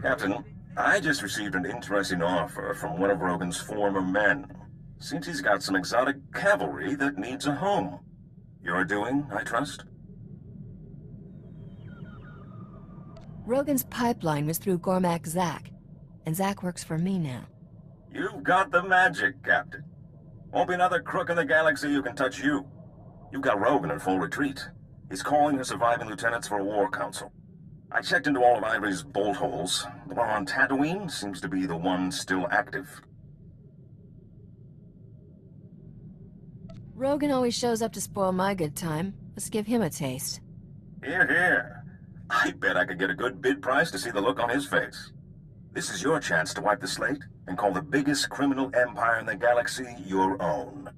Captain, I just received an interesting offer from one of Rogan's former men. Seems he's got some exotic cavalry that needs a home. You're doing, I trust? Rogan's pipeline was through Gormak Zak, and Zak works for me now. You've got the magic, Captain. Won't be another crook in the galaxy who can touch you. You've got Rogan in full retreat. He's calling his surviving lieutenants for a war council. I checked into all of Ivory's bolt holes. The one on Tatooine seems to be the one still active. Rogan always shows up to spoil my good time. Let's give him a taste. Hear, hear. I bet I could get a good bid price to see the look on his face. This is your chance to wipe the slate and call the biggest criminal empire in the galaxy your own.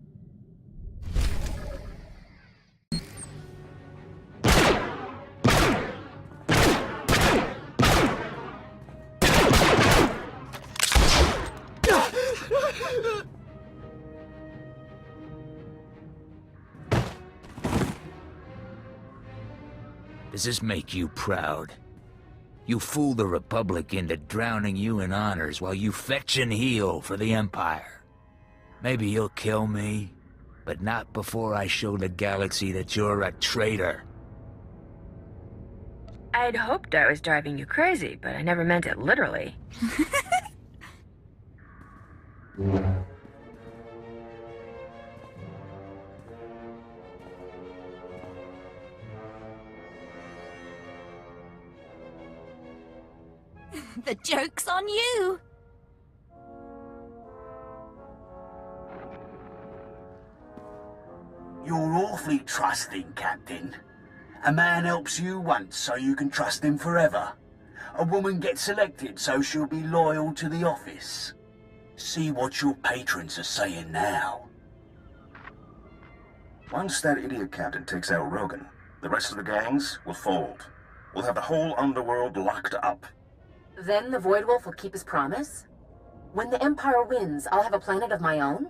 Does this make you proud? You fool the Republic into drowning you in honors while you fetch and heal for the Empire. Maybe you'll kill me, but not before I show the galaxy that you're a traitor. I'd hoped I was driving you crazy, but I never meant it literally. The joke's on you! You're awfully trusting, Captain. A man helps you once so you can trust him forever. A woman gets selected so she'll be loyal to the office. See what your patrons are saying now. Once that idiot captain takes out Rogan, the rest of the gangs will fold. We'll have the whole underworld locked up. Then the Voidwolf will keep his promise? When the Empire wins, I'll have a planet of my own?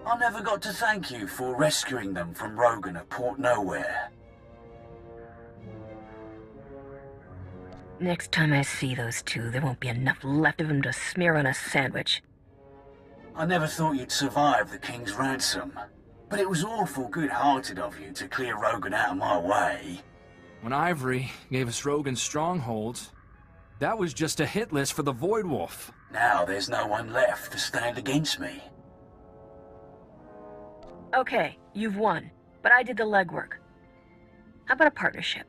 I never got to thank you for rescuing them from Rogan at Port Nowhere. Next time I see those two, there won't be enough left of them to smear on a sandwich. I never thought you'd survive the King's ransom. But it was awful good-hearted of you to clear Rogan out of my way. When Ivory gave us Rogan's strongholds, that was just a hit list for the Voidwolf. Now there's no one left to stand against me. Okay, you've won, but I did the legwork. How about a partnership?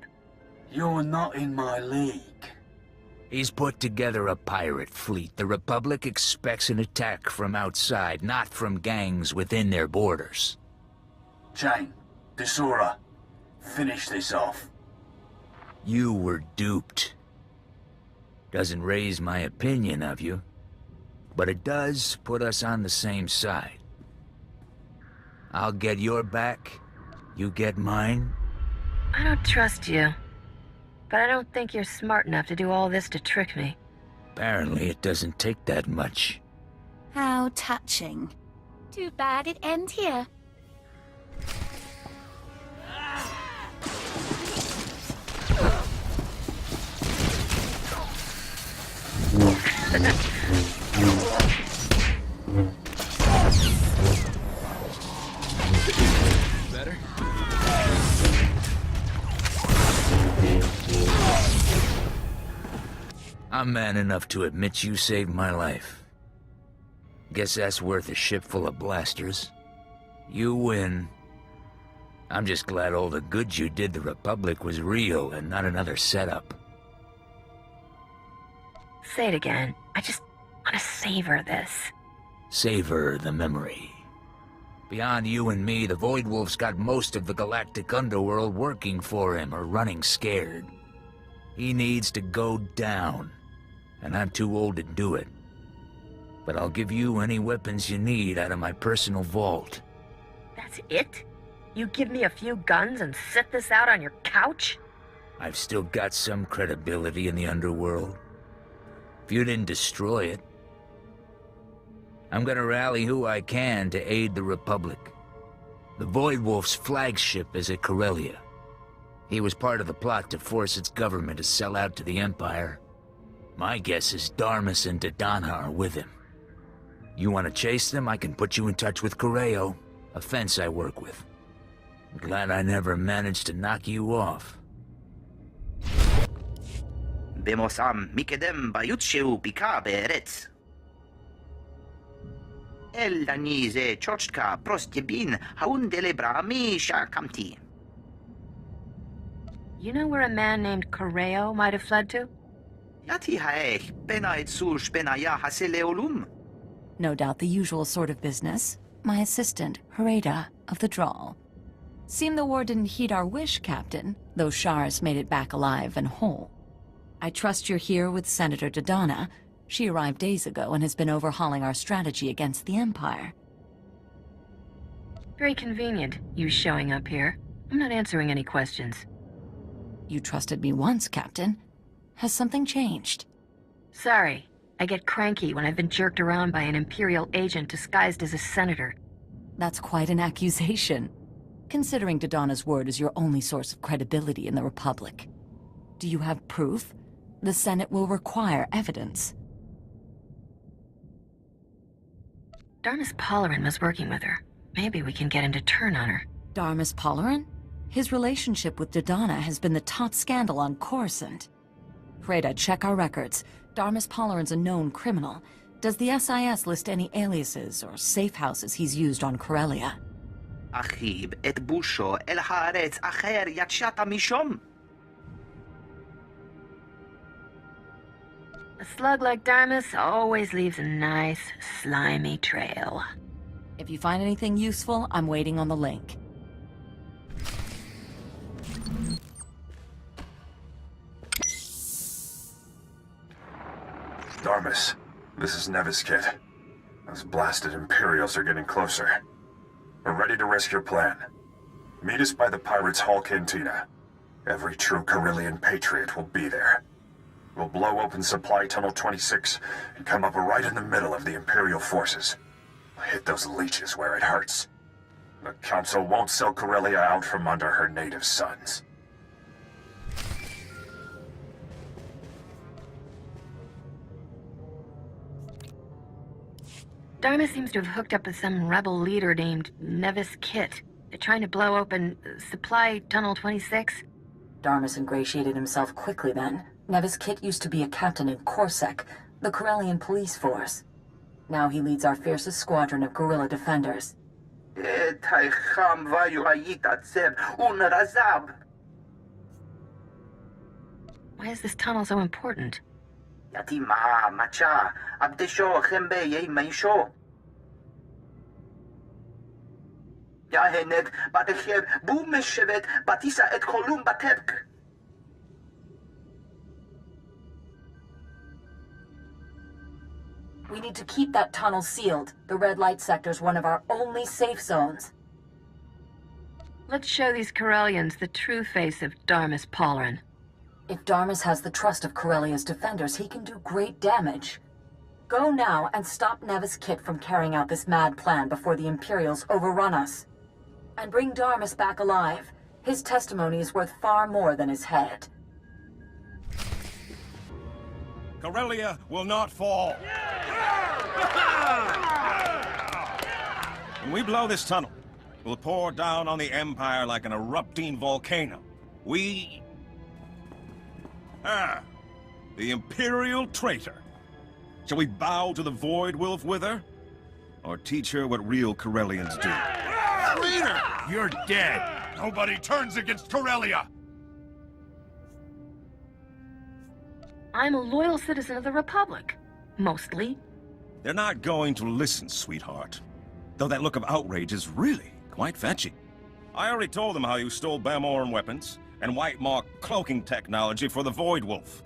You're not in my league. He's put together a pirate fleet. The Republic expects an attack from outside, not from gangs within their borders. Jane, Desora, finish this off. You were duped. Doesn't raise my opinion of you, but it does put us on the same side. I'll get your back, you get mine. I don't trust you, but I don't think you're smart enough to do all this to trick me. Apparently it doesn't take that much. How touching. Too bad it ends here. Better? I'm man enough to admit you saved my life. Guess that's worth a ship full of blasters. You win. I'm just glad all the good you did the Republic was real and not another setup. Say it again. I just want to savor this. Savor the memory. Beyond you and me, the Voidwolf's got most of the galactic underworld working for him or running scared. He needs to go down, and I'm too old to do it. But I'll give you any weapons you need out of my personal vault. That's it? You give me a few guns and sit this out on your couch? I've still got some credibility in the underworld. If you didn't destroy it, I'm gonna rally who I can to aid the Republic. The Voidwolf's flagship is at Corellia. He was part of the plot to force its government to sell out to the Empire. My guess is Darmus and Dodonna are with him. You want to chase them, I can put you in touch with Correo, a fence I work with. I'm glad I never managed to knock you off. במוסם מקדם ביוטשו ביקה בארץ. אלדני זה צ'וצ'קה פרוסטבין האונדלברה מי שקמתי. You know where a man named Correo might have fled to? יתי האך בנאית סוש בנאיה הסלאולום. No doubt the usual sort of business. My assistant, Hereda, of the Drawl. Seemed the war didn't heed our wish, Captain, though Sharis made it back alive and whole. I trust you're here with Senator Dodonna. She arrived days ago and has been overhauling our strategy against the Empire. Very convenient, you showing up here. I'm not answering any questions. You trusted me once, Captain. Has something changed? Sorry. I get cranky when I've been jerked around by an Imperial agent disguised as a senator. That's quite an accusation, considering Dodonna's word is your only source of credibility in the Republic. Do you have proof? The Senate will require evidence. Darmus Polarin was working with her. Maybe we can get him to turn on her. Darmus Polarin? His relationship with Dodonna has been the top scandal on Coruscant. Freda, check our records. Darmus Polarin's a known criminal. Does the SIS list any aliases or safe houses he's used on Corellia? אחיב את בושו אל הארץ אחר יצאת משום. A slug like Darmus always leaves a nice, slimy trail. If you find anything useful, I'm waiting on the link. Darmus, this is Nevis, kid. Those blasted Imperials are getting closer. We're ready to risk your plan. Meet us by the Pirates' Hall Cantina. Every true Corellian patriot will be there. We'll blow open Supply Tunnel 26 and come up right in the middle of the Imperial forces. Hit those leeches where it hurts. The Council won't sell Corellia out from under her native sons. Darmus seems to have hooked up with some rebel leader named Nevis Kit. They're trying to blow open Supply Tunnel 26. Darmus ingratiated himself quickly then. Nevis Kit used to be a captain in Corsec, the Corellian police force. Now he leads our fiercest squadron of guerrilla defenders. Why is this tunnel so important? יתימה, מצ'ה, עבדשו, חמבה, ימישו. יהנג, בתחב, בום משבת, בתיסה את חולום בטבק. We need to keep that tunnel sealed. The red light sector's one of our only safe zones. Let's show these Corellians the true face of Darmus Polarin. If Darmus has the trust of Corellia's defenders, he can do great damage. Go now and stop Nevis Kit from carrying out this mad plan before the Imperials overrun us. And bring Darmus back alive. His testimony is worth far more than his head. Corellia will not fall. When we blow this tunnel, we'll pour down on the Empire like an erupting volcano. The Imperial traitor. Shall we bow to the Void Wolf with her? Or teach her what real Corellians do? Traitor! You're dead! Nobody turns against Corellia! I'm a loyal citizen of the Republic. Mostly. They're not going to listen, sweetheart. Though that look of outrage is really quite fetching. I already told them how you stole Bamoran weapons and White Mark cloaking technology for the Void Wolf.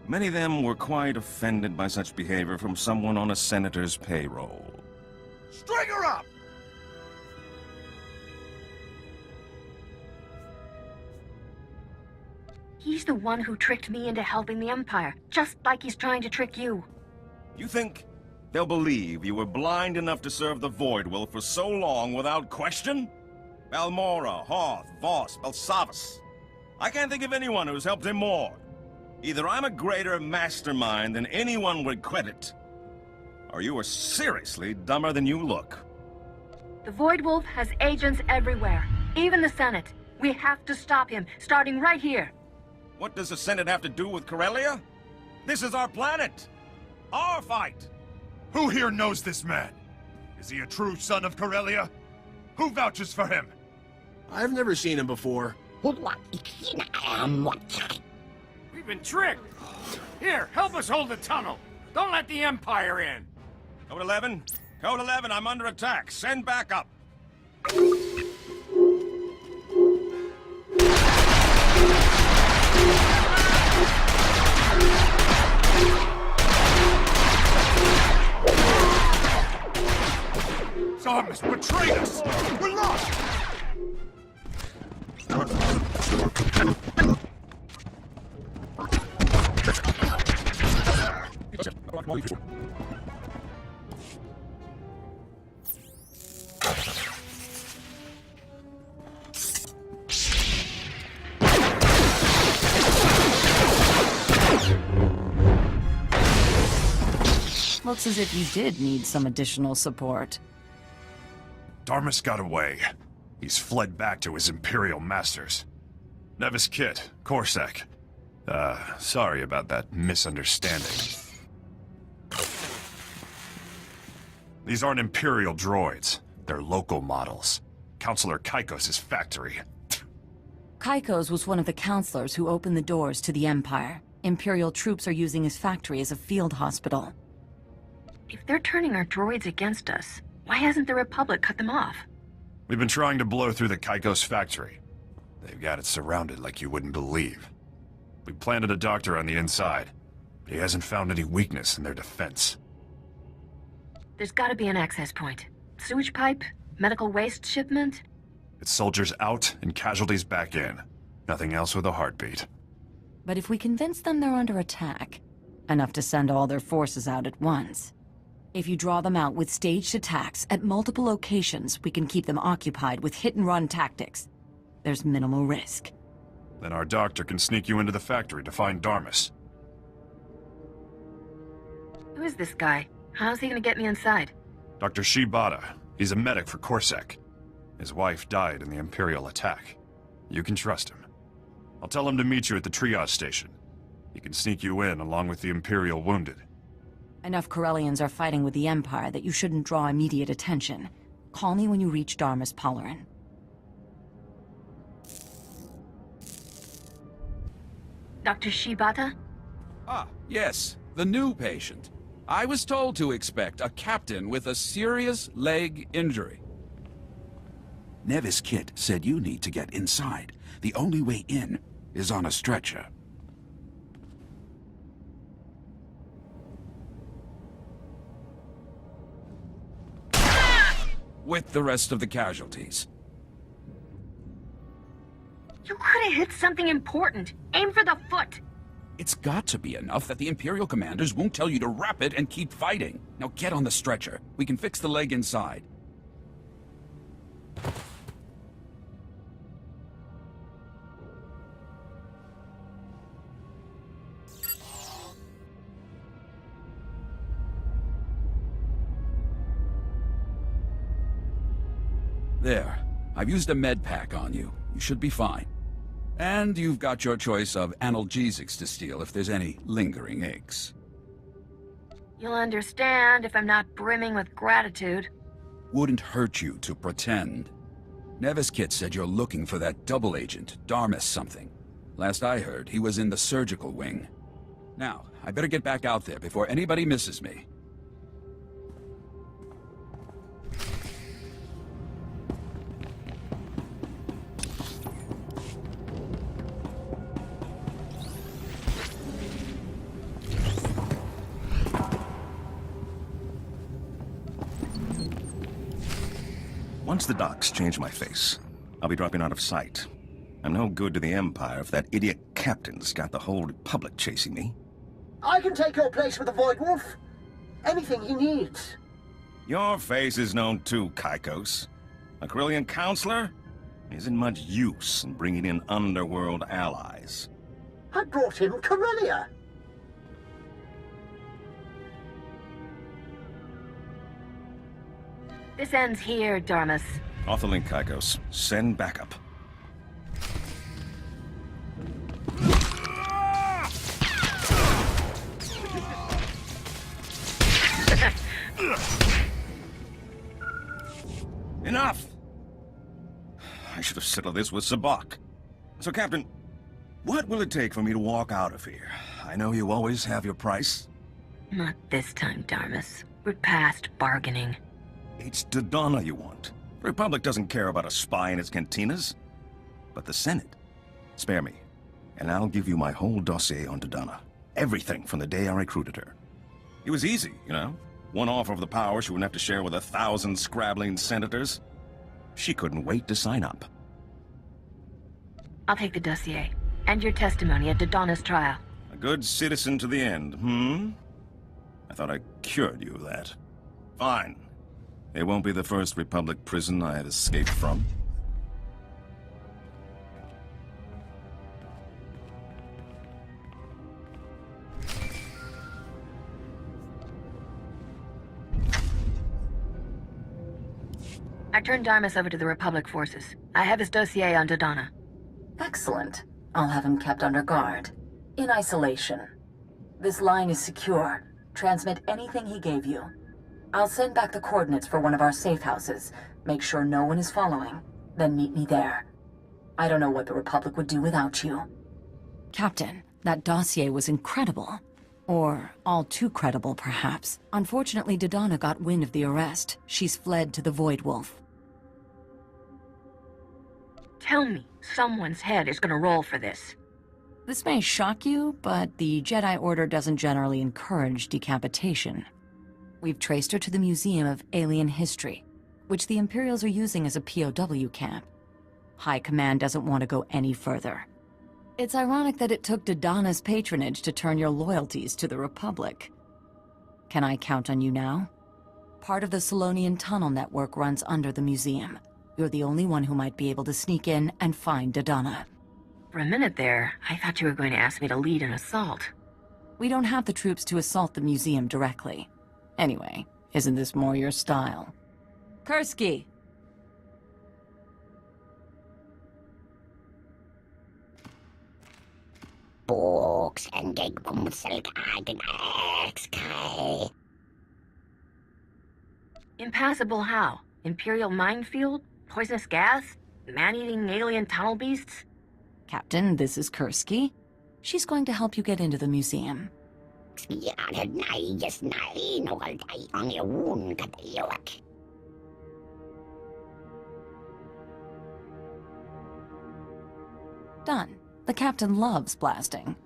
Many of them were quite offended by such behavior from someone on a senator's payroll. String her up! He's the one who tricked me into helping the Empire, just like he's trying to trick you. You think they'll believe you were blind enough to serve the Void Wolf for so long without question? Balmora, Hoth, Voss, Belsavus. I can't think of anyone who's helped him more. Either I'm a greater mastermind than anyone would credit, or you are seriously dumber than you look. The Void Wolf has agents everywhere, even the Senate. We have to stop him, starting right here. What does the Senate have to do with Corellia? This is our planet. Our fight. Who here knows this man? Is he a true son of Corellia? Who vouches for him? I've never seen him before. We've been tricked! Here, help us hold the tunnel! Don't let the Empire in! Code 11? Code 11, I'm under attack. Send backup. Darmus betrayed us! We're lost! Looks as if you did need some additional support. Darmus got away. He's fled back to his Imperial masters. Nevis Kit, Corsac. Sorry about that misunderstanding. These aren't Imperial droids. They're local models. Counselor Kaikos' factory. Kaikos was one of the counselors who opened the doors to the Empire. Imperial troops are using his factory as a field hospital. If they're turning our droids against us, why hasn't the Republic cut them off? We've been trying to blow through the Kaikos factory. They've got it surrounded like you wouldn't believe. We planted a doctor on the inside, but he hasn't found any weakness in their defense. There's gotta be an access point. Sewage pipe? Medical waste shipment? It's soldiers out and casualties back in. Nothing else with a heartbeat. But if we convince them they're under attack, enough to send all their forces out at once. If you draw them out with staged attacks at multiple locations, we can keep them occupied with hit-and-run tactics. There's minimal risk. Then our doctor can sneak you into the factory to find Darmus. Who is this guy? How's he gonna get me inside? Dr. Shibata. He's a medic for Corsac. His wife died in the Imperial attack. You can trust him. I'll tell him to meet you at the triage station. He can sneak you in along with the Imperial wounded. Enough Corellians are fighting with the Empire that you shouldn't draw immediate attention. Call me when you reach Darmus Polarin. Dr. Shibata? Ah, yes, the new patient. I was told to expect a captain with a serious leg injury. Nevis Kit said you need to get inside. The only way in is on a stretcher. With the rest of the casualties. You could have hit something important. Aim for the foot. It's got to be enough that the Imperial commanders won't tell you to wrap it and keep fighting. Now get on the stretcher. We can fix the leg inside. There. I've used a med pack on you. You should be fine. And you've got your choice of analgesics to steal if there's any lingering aches. You'll understand if I'm not brimming with gratitude. Wouldn't hurt you to pretend. Nevis Kit said you're looking for that double agent, Darmus something. Last I heard, he was in the surgical wing. Now, I better get back out there before anybody misses me. Once the docs change my face, I'll be dropping out of sight. I'm no good to the Empire if that idiot captain's got the whole Republic chasing me. I can take your place with the Void Wolf. Anything he needs. Your face is known too, Kaikos. A Corellian counselor? isn't much use in bringing in underworld allies. I brought him Corellia. This ends here, Darmus. Off the link, Kykos. Send backup. Enough! I should have settled this with Sabak. So, Captain, what will it take for me to walk out of here? I know you always have your price. Not this time, Darmus. We're past bargaining. It's Dodonna you want. The Republic doesn't care about a spy in its cantinas. But the Senate. Spare me, and I'll give you my whole dossier on Dodonna. Everything from the day I recruited her. It was easy, you know? One offer of the power she wouldn't have to share with 1,000 scrabbling senators. She couldn't wait to sign up. I'll take the dossier. And your testimony at Dodonna's trial. A good citizen to the end, hmm? I thought I cured you of that. Fine. It won't be the first Republic prison I had escaped from. I turned Darmus over to the Republic forces. I have his dossier on Dodonna. Excellent. I'll have him kept under guard. In isolation. This line is secure. Transmit anything he gave you. I'll send back the coordinates for one of our safe houses. Make sure no one is following. Then meet me there. I don't know what the Republic would do without you. Captain, that dossier was incredible. Or all too credible, perhaps. Unfortunately, Dodonna got wind of the arrest. She's fled to the Void Wolf. Tell me someone's head is gonna roll for this. This may shock you, but the Jedi Order doesn't generally encourage decapitation. We've traced her to the Museum of Alien History, which the Imperials are using as a POW camp. High Command doesn't want to go any further. It's ironic that it took Dodonna's patronage to turn your loyalties to the Republic. Can I count on you now? Part of the Solonian tunnel network runs under the museum. You're the only one who might be able to sneak in and find Dodonna. For a minute there, I thought you were going to ask me to lead an assault. We don't have the troops to assault the museum directly. Anyway, isn't this more your style? Kursky! Books and AgentDearestZ. Impassable how? Imperial minefield? Poisonous gas? Man-eating alien tunnel beasts? Captain, this is Kursky. She's going to help you get into the museum. Done. The captain loves blasting.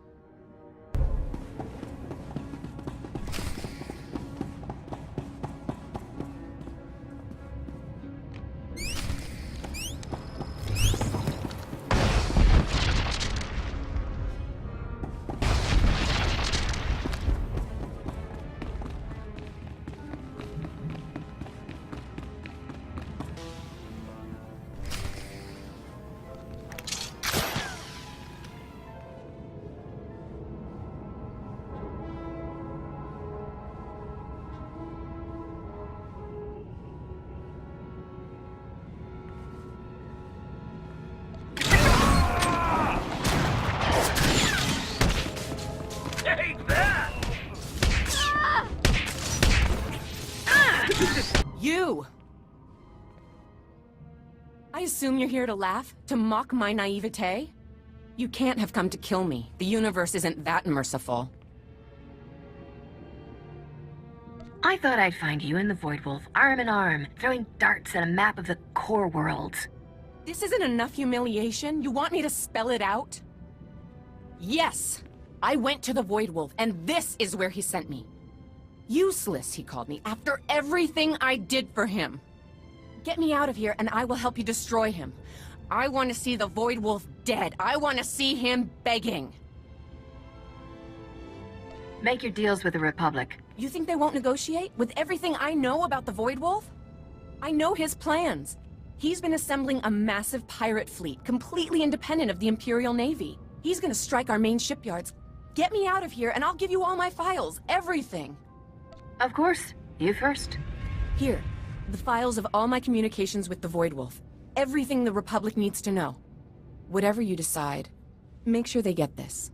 You! I assume you're here to laugh? To mock my naivete? You can't have come to kill me. The universe isn't that merciful. I thought I'd find you and the Void Wolf, arm in arm, throwing darts at a map of the core worlds. This isn't enough humiliation? You want me to spell it out? Yes! I went to the Void Wolf, and this is where he sent me. Useless, he called me, after everything I did for him. Get me out of here, and I will help you destroy him. I want to see the Void Wolf dead. I want to see him begging. Make your deals with the Republic. You think they won't negotiate? With everything I know about the Void Wolf? I know his plans. He's been assembling a massive pirate fleet, completely independent of the Imperial Navy. He's gonna strike our main shipyards. Get me out of here, and I'll give you all my files, everything. Of course. You first. Here, the files of all my communications with the Voidwolf. Everything the Republic needs to know. Whatever you decide, make sure they get this.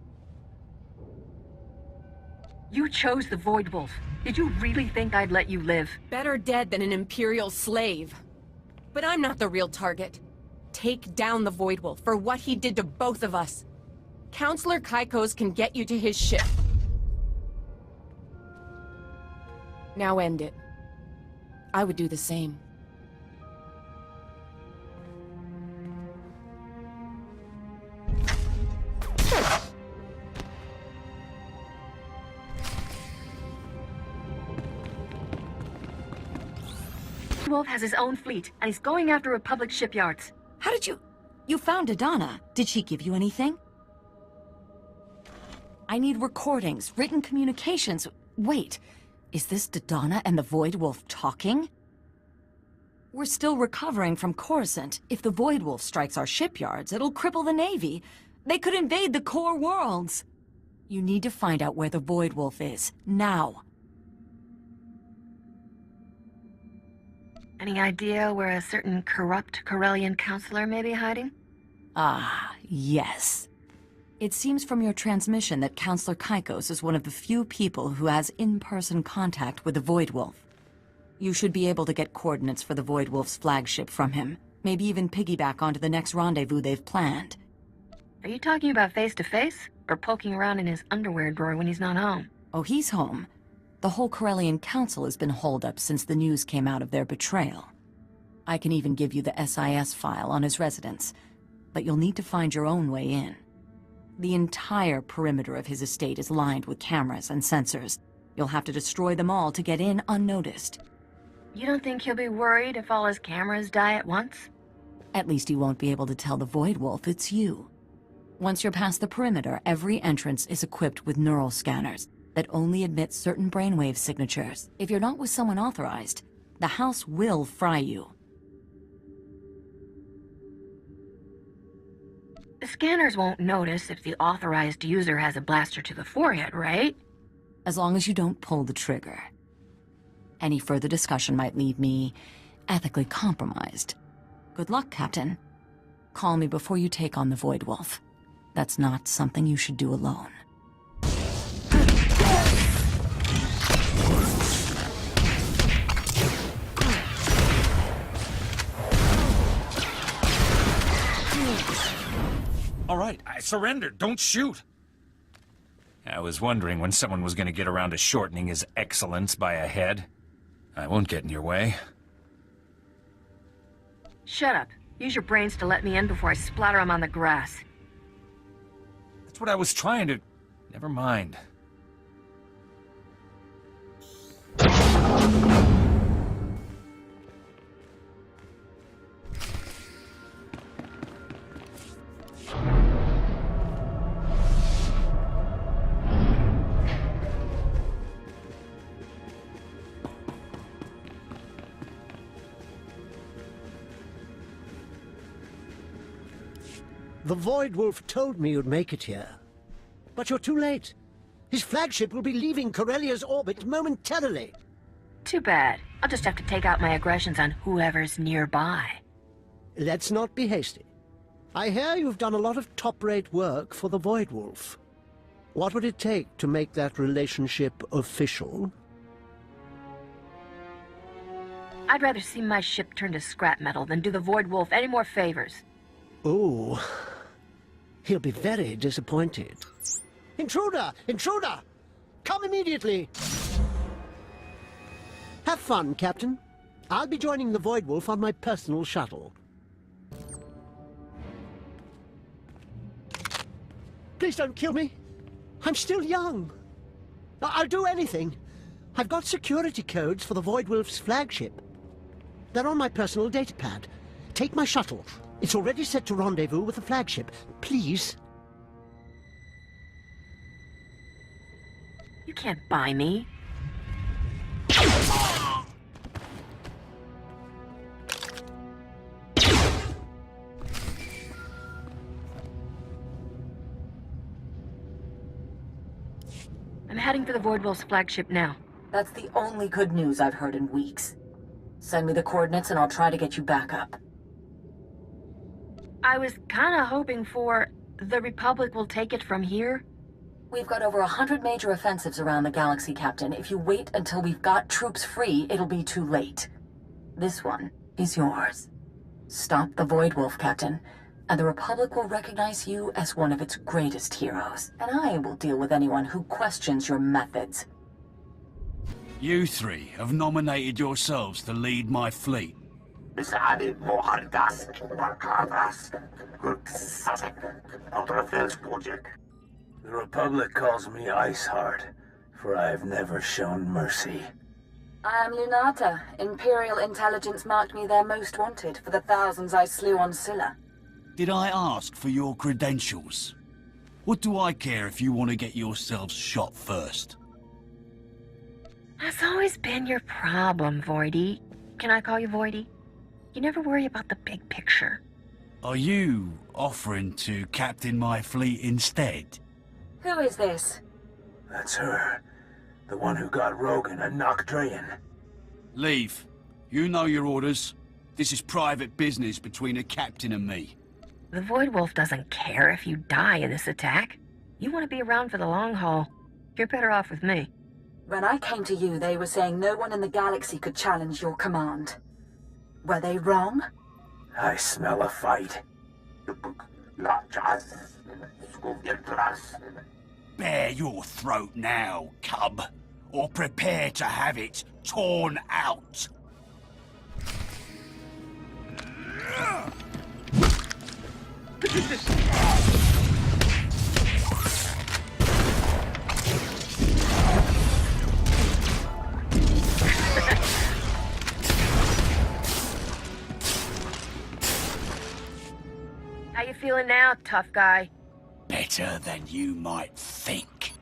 You chose the Voidwolf. Did you really think I'd let you live? Better dead than an Imperial slave. But I'm not the real target. Take down the Voidwolf for what he did to both of us. Counselor Kaikos can get you to his ship. Now end it. I would do the same. Wolf has his own fleet, and he's going after Republic shipyards. How did you... You found Adana. Did she give you anything? I need recordings, written communications. Wait, is this Dodonna and the Voidwolf talking? We're still recovering from Coruscant. If the Voidwolf strikes our shipyards, it'll cripple the Navy. They could invade the core worlds. You need to find out where the Voidwolf is, now. Any idea where a certain corrupt Corellian counselor may be hiding? Ah, yes. It seems from your transmission that Counselor Kaikos is one of the few people who has in-person contact with the Voidwolf. You should be able to get coordinates for the Voidwolf's flagship from him. Maybe even piggyback onto the next rendezvous they've planned. Are you talking about face-to-face? Or poking around in his underwear drawer when he's not home? Oh, he's home. The whole Corellian Council has been holed up since the news came out of their betrayal. I can even give you the SIS file on his residence, but you'll need to find your own way in. The entire perimeter of his estate is lined with cameras and sensors. You'll have to destroy them all to get in unnoticed. You don't think he'll be worried if all his cameras die at once? At least he won't be able to tell the Voidwolf it's you. Once you're past the perimeter, every entrance is equipped with neural scanners that only admit certain brainwave signatures. If you're not with someone authorized, the house will fry you. The scanners won't notice if the authorized user has a blaster to the forehead, right? As long as you don't pull the trigger. Any further discussion might leave me ethically compromised. Good luck, Captain. Call me before you take on the Voidwolf. That's not something you should do alone. All right, I surrendered. Don't shoot. I was wondering when someone was going to get around to shortening his excellence by a head. I won't get in your way. Shut up. Use your brains to let me in before I splatter him on the grass. That's what I was trying to... Never mind. The Voidwolf told me you'd make it here. But you're too late. His flagship will be leaving Corellia's orbit momentarily. Too bad. I'll just have to take out my aggressions on whoever's nearby. Let's not be hasty. I hear you've done a lot of top-rate work for the Voidwolf. What would it take to make that relationship official? I'd rather see my ship turn to scrap metal than do the Voidwolf any more favors. Oh, he'll be very disappointed. Intruder! Intruder! Come immediately! Have fun, Captain. I'll be joining the Voidwolf on my personal shuttle. Please don't kill me. I'm still young. I'll do anything. I've got security codes for the Voidwolf's flagship. They're on my personal datapad. Take my shuttle. It's already set to rendezvous with the flagship. Please. You can't buy me. heading for the Voidwolf's flagship now. That's the only good news I've heard in weeks. Send me the coordinates and I'll try to get you back up. I was kinda hoping for the Republic will take it from here. We've got over 100 major offensives around the galaxy, Captain. If you wait until we've got troops free, it'll be too late. This one is yours. Stop the Voidwolf, Captain, and the Republic will recognize you as one of its greatest heroes. And I will deal with anyone who questions your methods. You three have nominated yourselves to lead my fleet. The Republic calls me Iceheart, for I have never shown mercy. I am Lunata. Imperial intelligence marked me their most wanted for the thousands I slew on Scylla. Did I ask for your credentials? What do I care if you want to get yourselves shot first? That's always been your problem, Voidy. Can I call you Voidy? You never worry about the big picture. Are you offering to captain my fleet instead? Who is this? That's her. The one who got Rogan and knocked Drayan. Leave. You know your orders. This is private business between a captain and me. The Voidwolf doesn't care if you die in this attack. You want to be around for the long haul. You're better off with me. When I came to you, they were saying no one in the galaxy could challenge your command. Were they wrong? I smell a fight. Bare your throat now, cub, or prepare to have it torn out. How you feeling now, tough guy? Better than you might think.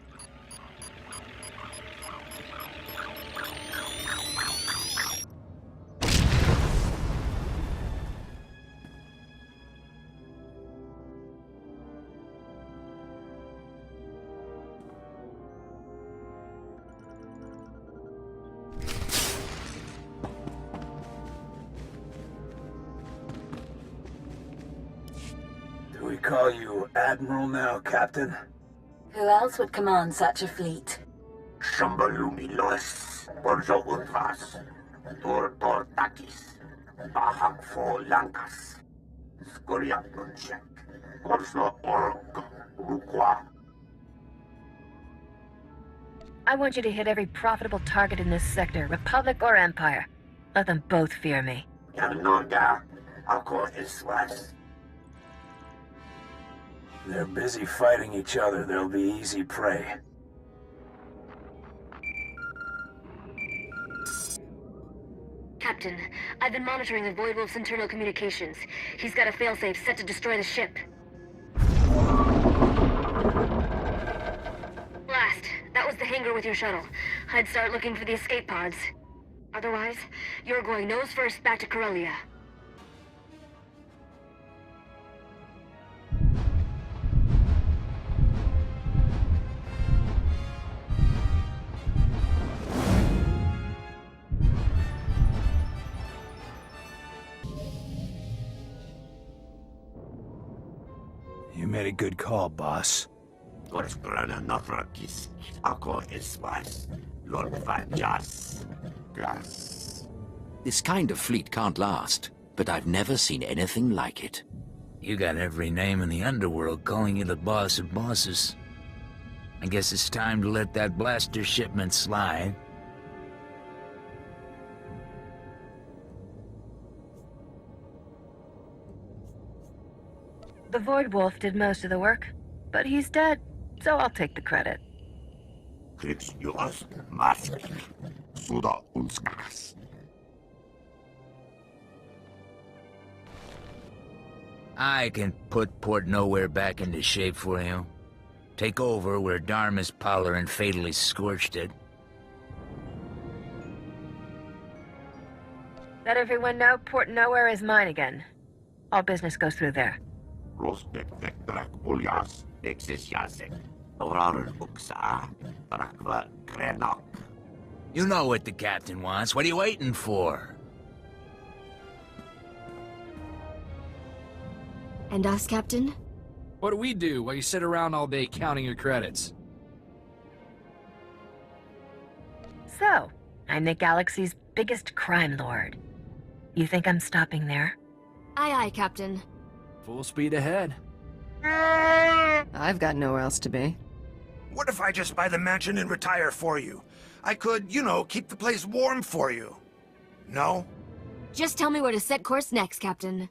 Do we call you Admiral now, Captain? Who else would command such a fleet? I want you to hit every profitable target in this sector, Republic or Empire. Let them both fear me. They're busy fighting each other. They'll be easy prey. Captain, I've been monitoring the Voidwolf's internal communications. He's got a failsafe set to destroy the ship. Blast. That was the hangar with your shuttle. I'd start looking for the escape pods. Otherwise, you're going nose first back to Corellia. You made a good call, boss. This kind of fleet can't last, but I've never seen anything like it. You got every name in the underworld calling you the boss of bosses. I guess it's time to let that blaster shipment slide. The Voidwolf did most of the work, but he's dead, so I'll take the credit. I can put Port Nowhere back into shape for you. Take over where Darmus Palarin fatally scorched it. Let everyone know Port Nowhere is mine again. All business goes through there. You know what the captain wants. What are you waiting for? And us, Captain? What do we do while you sit around all day counting your credits? So, I'm the galaxy's biggest crime lord. You think I'm stopping there? Aye, aye, Captain. Full speed ahead. I've got nowhere else to be. What if I just buy the mansion and retire for you? I could, you know, keep the place warm for you. No? Just tell me where to set course next, Captain.